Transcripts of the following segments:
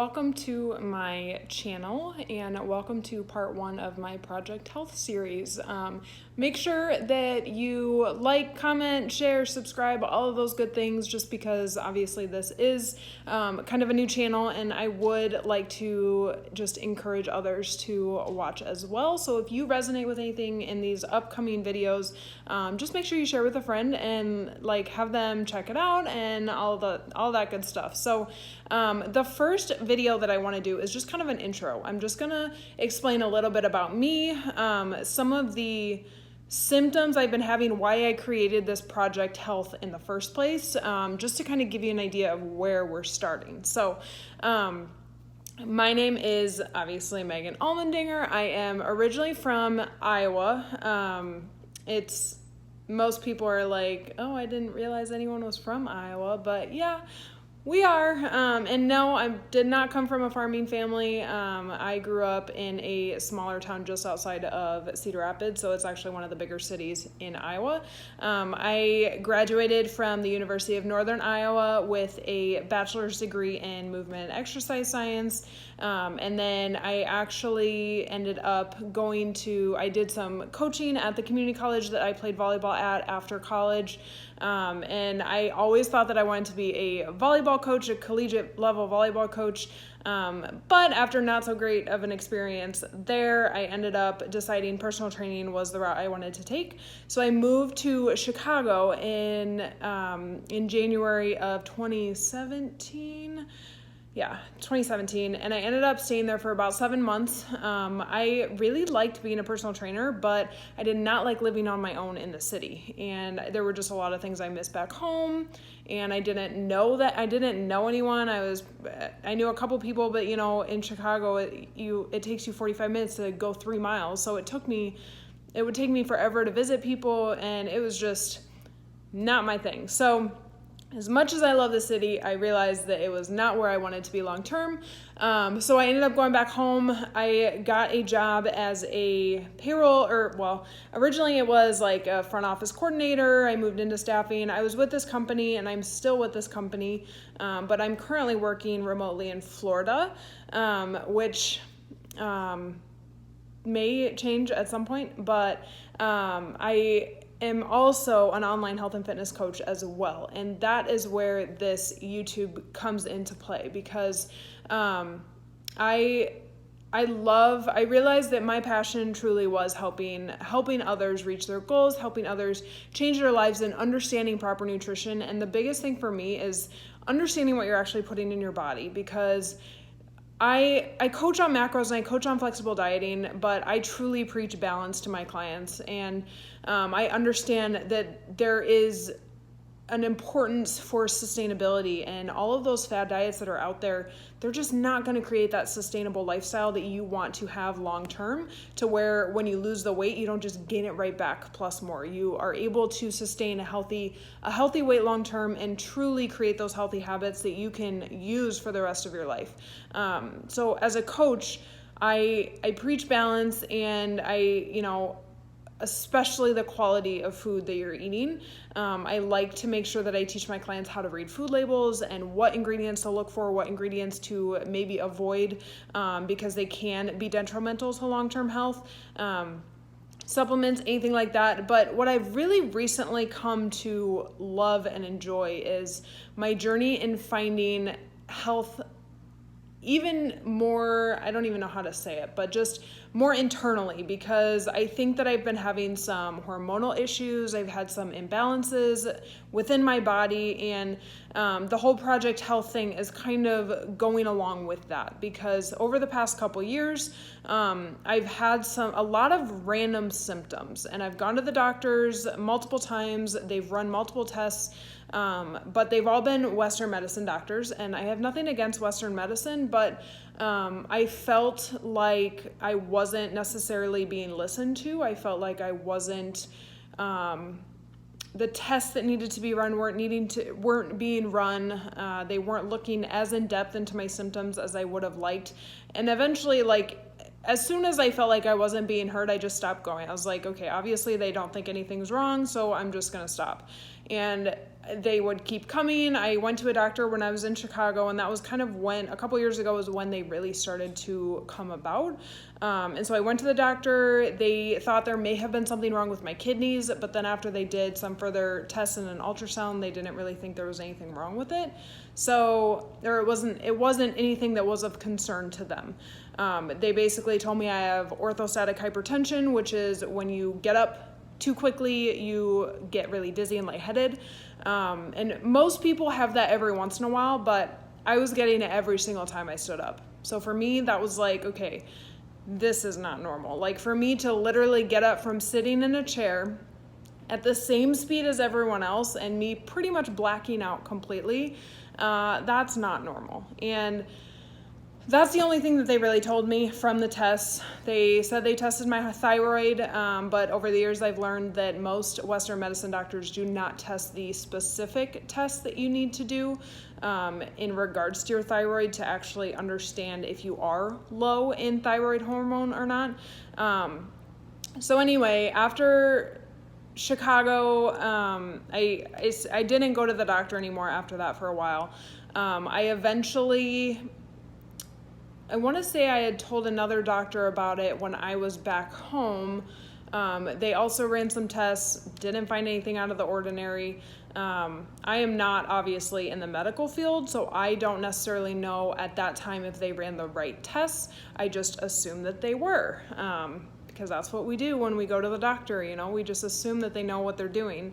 welcome to my channel and welcome to part 1 of my Project Health series. Make sure that you like, comment, share, subscribe, all of those good things, just because obviously this is kind of a new channel and I would like to just encourage others to watch as well. So if you resonate with anything in these upcoming videos, just make sure you share with a friend and have them check it out and all that good stuff. So the first video that I want to do is just kind of an intro. I'm just gonna explain a little bit about me, some of the symptoms I've been having, why I created this Project Health in the first place, just to kind of give you an idea of where we're starting. So my name is obviously Megan Almendinger. I am originally from Iowa. Most people are like, oh, I didn't realize anyone was from Iowa, but yeah, we are. And no, I did not come from a farming family. I grew up in a smaller town just outside of Cedar Rapids, so it's actually one of the bigger cities in Iowa. I graduated from the University of Northern Iowa with a bachelor's degree in movement and exercise science. And then I actually ended up I did some coaching at the community college that I played volleyball at after college. And I always thought that I wanted to be a volleyball coach, a collegiate level volleyball coach. But after not so great of an experience there, I ended up deciding personal training was the route I wanted to take. So I moved to Chicago in January of 2017. Yeah, 2017, and I ended up staying there for about 7 months. I really liked being a personal trainer, but I did not like living on my own in the city, and there were just a lot of things I missed back home, and I didn't know anyone. I knew a couple people, but in Chicago, it takes you 45 minutes to go 3 miles, so it would take me forever to visit people, and it was just not my thing. So as much as I love the city, I realized that it was not where I wanted to be long term. So I ended up going back home. I got a job as a originally it was like a front office coordinator. I moved into staffing. I was with this company and I'm still with this company, but I'm currently working remotely in Florida, which may change at some point, but I am also an online health and fitness coach as well. And that is where this YouTube comes into play, because I realized that my passion truly was helping others reach their goals, helping others change their lives, and understanding proper nutrition. And the biggest thing for me is understanding what you're actually putting in your body, because I coach on macros and I coach on flexible dieting, but I truly preach balance to my clients. And I understand that there is an importance for sustainability, and all of those fad diets that are out there, they're just not going to create that sustainable lifestyle that you want to have long term, to where when you lose the weight, you don't just gain it right back plus more. You are able to sustain a healthy weight long term and truly create those healthy habits that you can use for the rest of your life. So as a coach, I preach balance, and especially the quality of food that you're eating. I like to make sure that I teach my clients how to read food labels and what ingredients to look for, what ingredients to maybe avoid, because they can be detrimental to long-term health. Supplements, anything like that. But what I've really recently come to love and enjoy is my journey in finding health even more, I don't even know how to say it, but just more internally, because I think that I've been having some hormonal issues. I've had some imbalances within my body, and the whole Project Health thing is kind of going along with that, because over the past couple years, I've had a lot of random symptoms, and I've gone to the doctors multiple times. They've run multiple tests, but they've all been Western medicine doctors, and I have nothing against Western medicine, but I felt like I wasn't necessarily being listened to. I felt like I wasn't, the tests that needed to be run weren't being run. They weren't looking as in depth into my symptoms as I would have liked. And eventually, as soon as I felt like I wasn't being heard, I just stopped going. I was like, okay, obviously they don't think anything's wrong, so I'm just gonna stop. and they would keep coming. I went to a doctor when I was in Chicago, and that was kind of when, a couple years ago, was when they really started to come about. And so I went to the doctor. They thought there may have been something wrong with my kidneys, but then after they did some further tests and an ultrasound, they didn't really think there was anything wrong with it. So, or it wasn't anything that was of concern to them. They basically told me I have orthostatic hypertension, which is when you get up too quickly, you get really dizzy and lightheaded. And most people have that every once in a while, but I was getting it every single time I stood up. So for me, that was like, okay, this is not normal. Like for me to literally get up from sitting in a chair at the same speed as everyone else and me pretty much blacking out completely, that's not normal. And that's the only thing that they really told me from the tests. They said they tested my thyroid, but over the years I've learned that most Western medicine doctors do not test the specific tests that you need to do in regards to your thyroid to actually understand if you are low in thyroid hormone or not. So anyway, after Chicago, I didn't go to the doctor anymore after that for a while. I want to say I had told another doctor about it when I was back home. They also ran some tests, didn't find anything out of the ordinary. I am not obviously in the medical field, so I don't necessarily know at that time if they ran the right tests. I just assume that they were, because that's what we do when we go to the doctor, we just assume that they know what they're doing.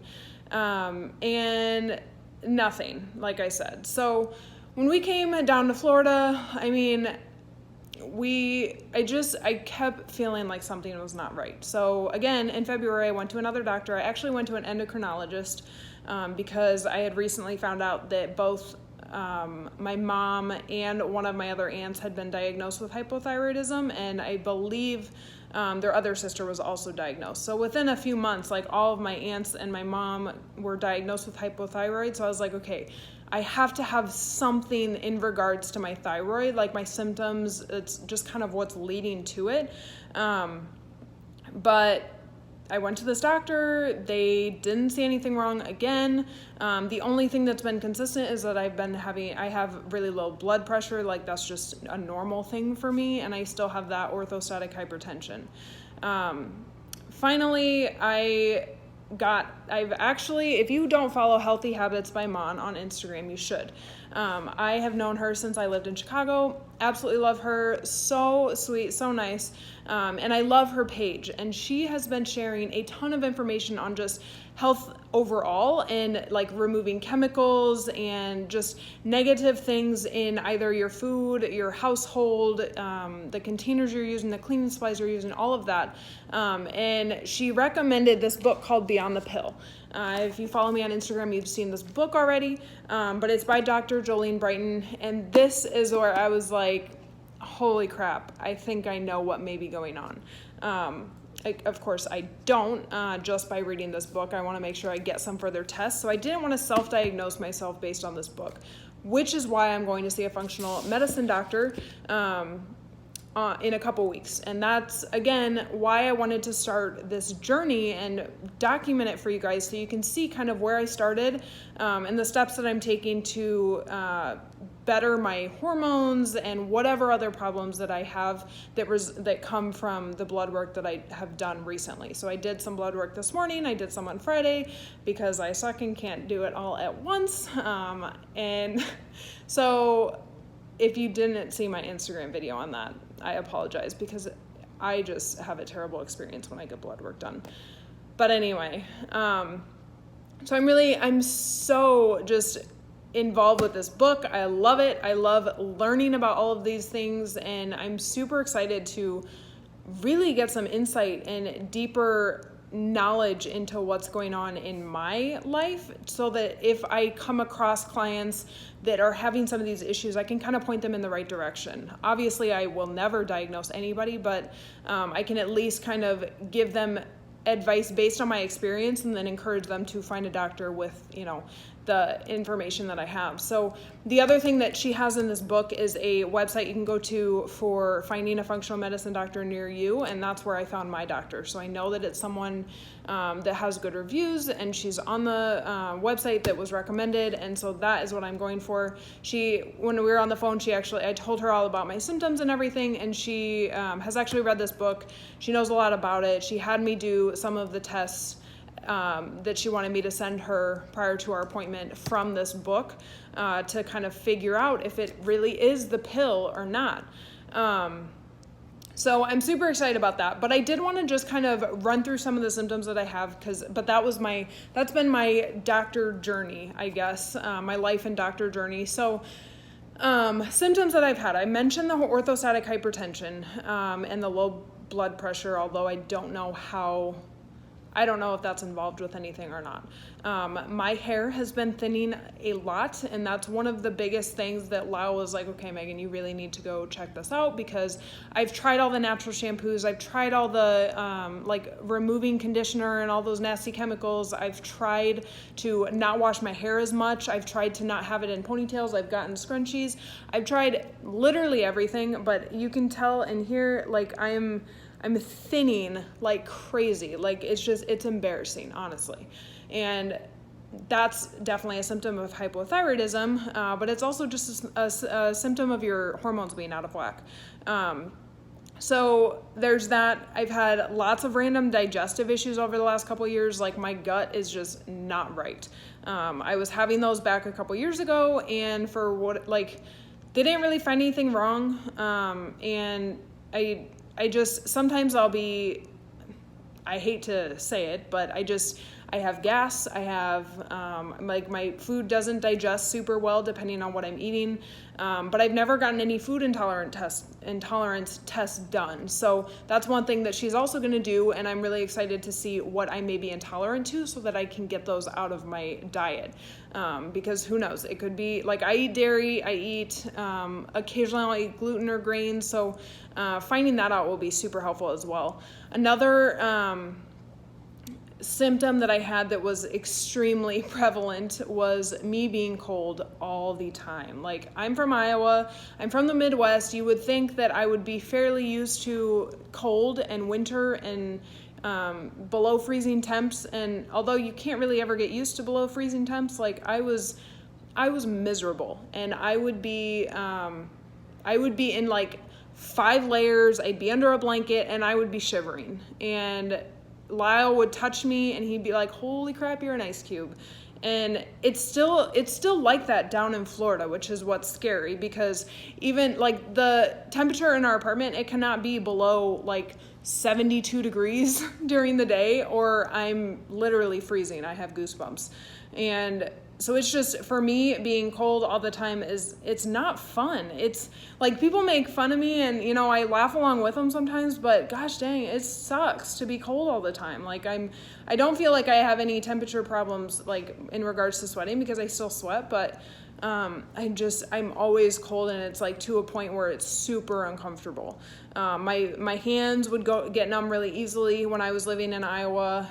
And nothing, like I said. So when we came down to Florida, I kept feeling like something was not right. So again, in February, I went to another doctor. I actually went to an endocrinologist because I had recently found out that both my mom and one of my other aunts had been diagnosed with hypothyroidism, and I believe their other sister was also diagnosed. So within a few months, like all of my aunts and my mom were diagnosed with hypothyroid. So I was like, okay, I have to have something in regards to my thyroid, like my symptoms. It's just kind of what's leading to it. But I went to this doctor. They didn't see anything wrong again. The only thing that's been consistent is that I have really low blood pressure. Like that's just a normal thing for me. And I still have that orthostatic hypertension. Finally, I've actually, if you don't follow Healthy Habits by Mon on Instagram, you should. I have known her since I lived in Chicago. Absolutely love her. So sweet, so nice. And I love her page. And she has been sharing a ton of information on just health overall and like removing chemicals and just negative things in either your food, your household, the containers you're using, the cleaning supplies you're using, all of that. And she recommended this book called Beyond the Pill. If you follow me on Instagram, you've seen this book already, but it's by Dr. Jolene Brighton. And this is where I was like, holy crap, I think I know what may be going on. Of course, I don't just by reading this book. I want to make sure I get some further tests. So I didn't want to self-diagnose myself based on this book, which is why I'm going to see a functional medicine doctor in a couple weeks. And that's, again, why I wanted to start this journey and document it for you guys so you can see kind of where I started and the steps that I'm taking to better my hormones and whatever other problems that I have that come from the blood work that I have done recently. So I did some blood work this morning. I did some on Friday because I suck and can't do it all at once. And so if you didn't see my Instagram video on that, I apologize because I just have a terrible experience when I get blood work done. But anyway, so I'm so just involved with this book. I love it. I love learning about all of these things, and I'm super excited to really get some insight and deeper knowledge into what's going on in my life so that if I come across clients that are having some of these issues, I can kind of point them in the right direction. Obviously, I will never diagnose anybody, but I can at least kind of give them advice based on my experience and then encourage them to find a doctor with, the information that I have. So the other thing that she has in this book is a website you can go to for finding a functional medicine doctor near you, and that's where I found my doctor. So I know that it's someone that has good reviews, and she's on the website that was recommended, and so that is what I'm going for. When we were on the phone, I told her all about my symptoms and everything, and she has actually read this book. She knows a lot about it. She had me do some of the tests that she wanted me to send her prior to our appointment from this book to kind of figure out if it really is the pill or not. So I'm super excited about that, but I did want to just kind of run through some of the symptoms that I have but that's been my doctor journey, I guess, my life and doctor journey. So symptoms that I've had, I mentioned the orthostatic hypertension and the low blood pressure, although I don't know if that's involved with anything or not. My hair has been thinning a lot, and that's one of the biggest things that Lyle was like, okay, Megan, you really need to go check this out, because I've tried all the natural shampoos. I've tried all the removing conditioner and all those nasty chemicals. I've tried to not wash my hair as much. I've tried to not have it in ponytails. I've gotten scrunchies. I've tried literally everything, but you can tell and hear like I'm thinning like crazy. Like it's embarrassing, honestly. And that's definitely a symptom of hypothyroidism, but it's also just a symptom of your hormones being out of whack. So there's that. I've had lots of random digestive issues over the last couple of years. Like my gut is just not right. I was having those back a couple years ago, and they didn't really find anything wrong. And I just, sometimes I hate to say it, but I have gas. I have, my food doesn't digest super well depending on what I'm eating. But I've never gotten any food intolerance tests done. So that's one thing that she's also going to do. And I'm really excited to see what I may be intolerant to so that I can get those out of my diet. Because who knows, it could be like I eat dairy, occasionally I'll eat gluten or grains. So finding that out will be super helpful as well. Another symptom that I had that was extremely prevalent was me being cold all the time. Like, I'm from Iowa, I'm from the Midwest. You would think that I would be fairly used to cold and winter and below freezing temps, and although you can't really ever get used to below freezing temps, like I was miserable, and I would be in like 5 layers. I'd be under a blanket and I would be shivering, and Lyle would touch me and he'd be like, holy crap, you're an ice cube. And it's still like that down in Florida, which is what's scary, because even like the temperature in our apartment, it cannot be below like 72 degrees during the day, or I'm literally freezing. I have goosebumps. And so it's just, for me, being cold all the time it's not fun. It's like, people make fun of me and, I laugh along with them sometimes, but gosh dang, it sucks to be cold all the time. Like I don't feel like I have any temperature problems, like in regards to sweating, because I still sweat, but I'm always cold, and it's like to a point where it's super uncomfortable. My hands would get numb really easily when I was living in Iowa,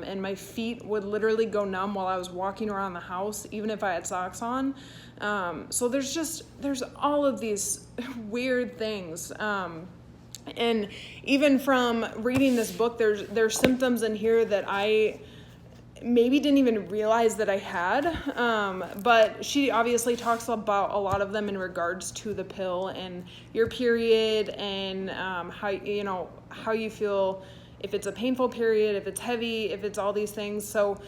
and my feet would literally go numb while I was walking around the house, even if I had socks on. So there's all of these weird things. And even from reading this book, there's symptoms in here that I maybe didn't even realize that I had, but she obviously talks about a lot of them in regards to the pill and your period, and how you feel, if it's a painful period, if it's heavy, if it's all these things. So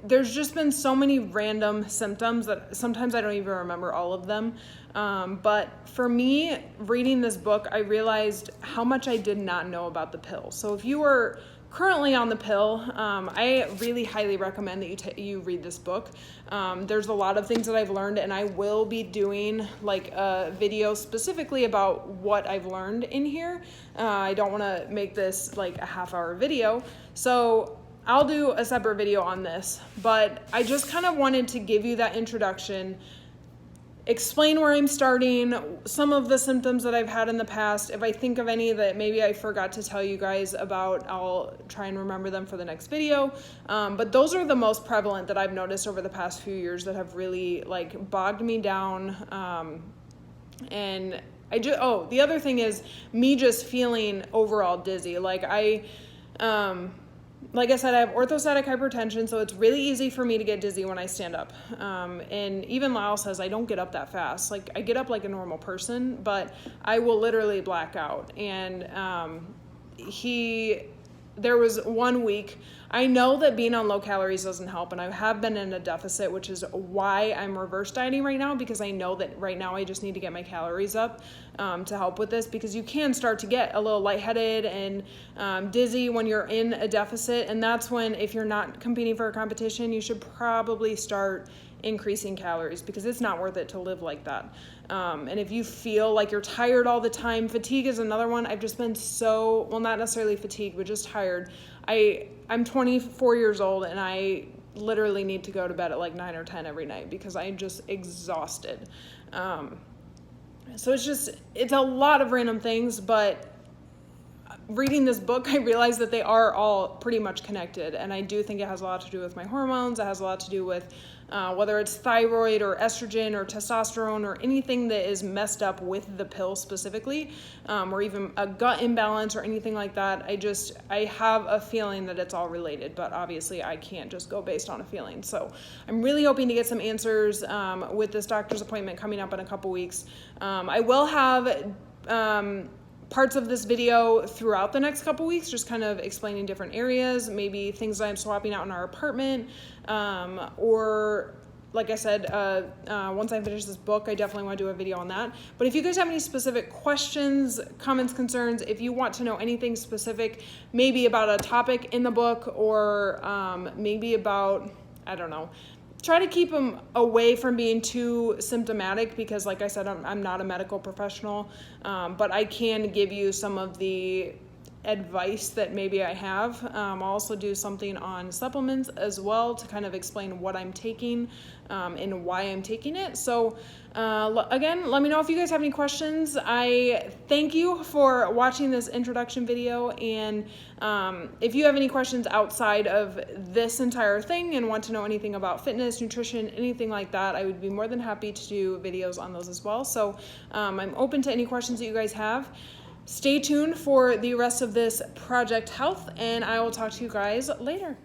there's just been so many random symptoms that sometimes I don't even remember all of them. But for me, reading this book, I realized how much I did not know about the pill. So if you are currently on the pill, I really highly recommend that you read this book. There's a lot of things that I've learned, and I will be doing like a video specifically about what I've learned in here. I don't want to make this like a half-hour video, so I'll do a separate video on this, but I just kind of wanted to give you that introduction, explain where I'm starting, some of the symptoms that I've had in the past. If I think of any that maybe I forgot to tell you guys about, I'll try and remember them for the next video. But those are the most prevalent that I've noticed over the past few years that have really like bogged me down. And the other thing is me just feeling overall dizzy. Like I said, I have orthostatic hypertension, so it's really easy for me to get dizzy when I stand up. And even Lyle says I don't get up that fast. Like I get up like a normal person, but I will literally black out. And there was 1 week, I know that being on low calories doesn't help, and I have been in a deficit, which is why I'm reverse dieting right now, because I know that right now I just need to get my calories up to help with this, because you can start to get a little lightheaded and dizzy when you're in a deficit, and that's when, if you're not competing for a competition, you should probably start increasing calories, because it's not worth it to live like that. And if you feel like you're tired all the time, fatigue is another one. I've just been not necessarily fatigued, but just tired. I'm 24 years old, and I literally need to go to bed at like 9 or 10 every night because I'm just exhausted. So it's a lot of random things, but reading this book, I realized that they are all pretty much connected, and I do think it has a lot to do with my hormones. It has a lot to do with whether it's thyroid or estrogen or testosterone or anything that is messed up with the pill specifically, or even a gut imbalance or anything like that. I have a feeling that it's all related, but obviously I can't just go based on a feeling. So I'm really hoping to get some answers with this doctor's appointment coming up in a couple weeks. I will have parts of this video throughout the next couple weeks, just kind of explaining different areas, maybe things that I'm swapping out in our apartment, or like I said, once I finish this book, I definitely want to do a video on that. But if you guys have any specific questions, comments, concerns, if you want to know anything specific, maybe about a topic in the book, or maybe about, I don't know, try to keep them away from being too symptomatic, because like I said, I'm not a medical professional, but I can give you some of the advice that maybe I have. I'll also do something on supplements as well to kind of explain what I'm taking and why I'm taking it. So again, let me know if you guys have any questions. I thank you for watching this introduction video, and if you have any questions outside of this entire thing and want to know anything about fitness, nutrition, anything like that, I would be more than happy to do videos on those as well. So I'm open to any questions that you guys have. Stay tuned for the rest of this Project Health, and I will talk to you guys later.